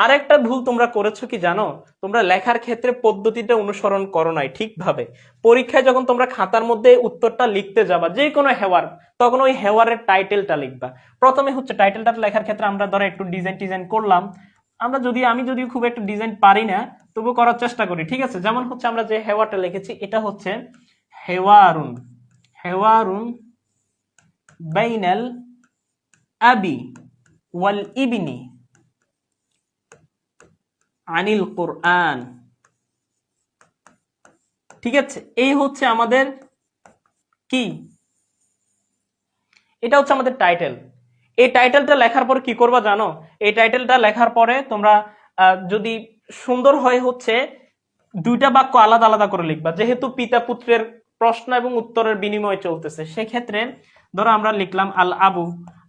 আরেকটা ভুল তোমরা করেছো কি জানো? তোমরা লেখার ক্ষেত্রে পদ্ধতিটা অনুসরণ করো নাই ঠিকভাবে। পরীক্ষায় যখন তোমরা খাতার মধ্যে উত্তরটা লিখতে যাবা, যে কোনো হেওয়ার, তখন ওই হেওয়ারের টাইটেলটা লিখবা। প্রথমে হচ্ছে টাইটেলটা লেখার ক্ষেত্রে আমরা ধরো একটু ডিজাইন টিজাইন করলাম। আমি যদিও খুব একটা ডিজাইন পারি না, তবু করার চেষ্টা করি, ঠিক আছে? যেমন হচ্ছে আমরা যে হেওয়ারটা লিখেছি, এটা হচ্ছে হেওয়ারুন, হেওয়ারুন বাইনাল আবি ওয়াল ইবনি আনিল কোরআন। ঠিক আছে, এই হচ্ছে আমাদের কি, এটা হচ্ছে আমাদের টাইটেল। এই টাইটেলটা লেখার পর কি করবা জানো? এই টাইটেলটা লেখার পরে তোমরা যদি সুন্দর হয় হচ্ছে দুইটা বাক্য আলাদা আলাদা করে লিখবা, যেহেতু পিতা পুত্রের প্রশ্ন এবং উত্তরের বিনিময় চলতেছে। সেক্ষেত্রে ধরো আমরা লিখলাম আল আবু,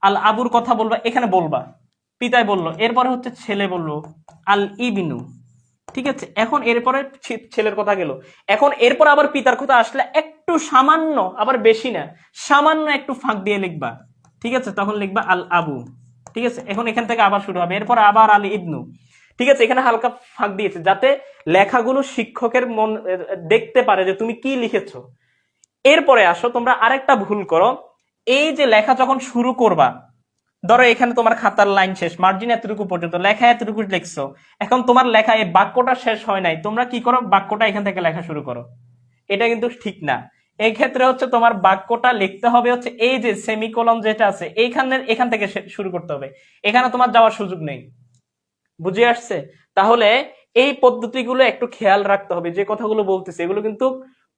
আল আবুর কথা বলবা, এখানে বলবা পিতাই বললো, এরপরে হচ্ছে ছেলে বললো আল ইবিনু। ঠিক আছে, এখন এরপরে ছেলের কথা গেল, এখন এরপর আবার পিতার কথা আসলে একটু সামান্য, আবার বেশি না, সামান্য একটু ফাঁক দিয়ে লিখবা। ঠিক আছে, তখন লিখবা আল আবু। ঠিক আছে, এখন এখান থেকে আবার শুরু হবে, এরপর আবার আল ইবনু। ঠিক আছে, এখানে হালকা ফাঁক দিয়েছে যাতে লেখাগুলো শিক্ষকের মন দেখতে পারে যে তুমি কি লিখেছো। এরপরে আসো, তোমরা আরেকটা ভুল করো, এই যে লেখা যখন শুরু করবা, ধরো এখানে তোমার খাতার লাইন শেষ, মার্জিন এতটুকু পর্যন্ত, লেখা এতটুকু লিখছো, এখন তোমার লেখা এই বাক্যটা শেষ হয় নাই, তোমরা কি করো, বাক্যটা এখান থেকে লেখা শুরু করো। এটা কিন্তু ঠিক না। এই ক্ষেত্রে হচ্ছে তোমার বাক্যটা লিখতে হবে হচ্ছে এই যে সেমিকোলন যেটা আছে এখান থেকে শুরু করতে হবে, এখানে তোমার যাওয়ার সুযোগ নেই। বুঝে আসছে? তাহলে এই পদ্ধতিগুলো একটু খেয়াল রাখতে হবে। যে কথাগুলো বলতেছে এগুলো কিন্তু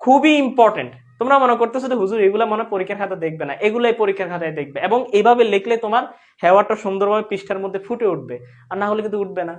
খুবই ইম্পর্টেন্ট। তোমরা মনে করতেছো যে হুজুর এগুলো মনে পরীক্ষার খাতা দেখবে না, এগুলাই পরীক্ষার খাতায় দেখবে, এবং এইভাবে লিখলে তোমার হেওয়াটা সুন্দরভাবে পৃষ্ঠার মধ্যে ফুটে উঠবে, আর না হলে কিন্তু উঠবে না।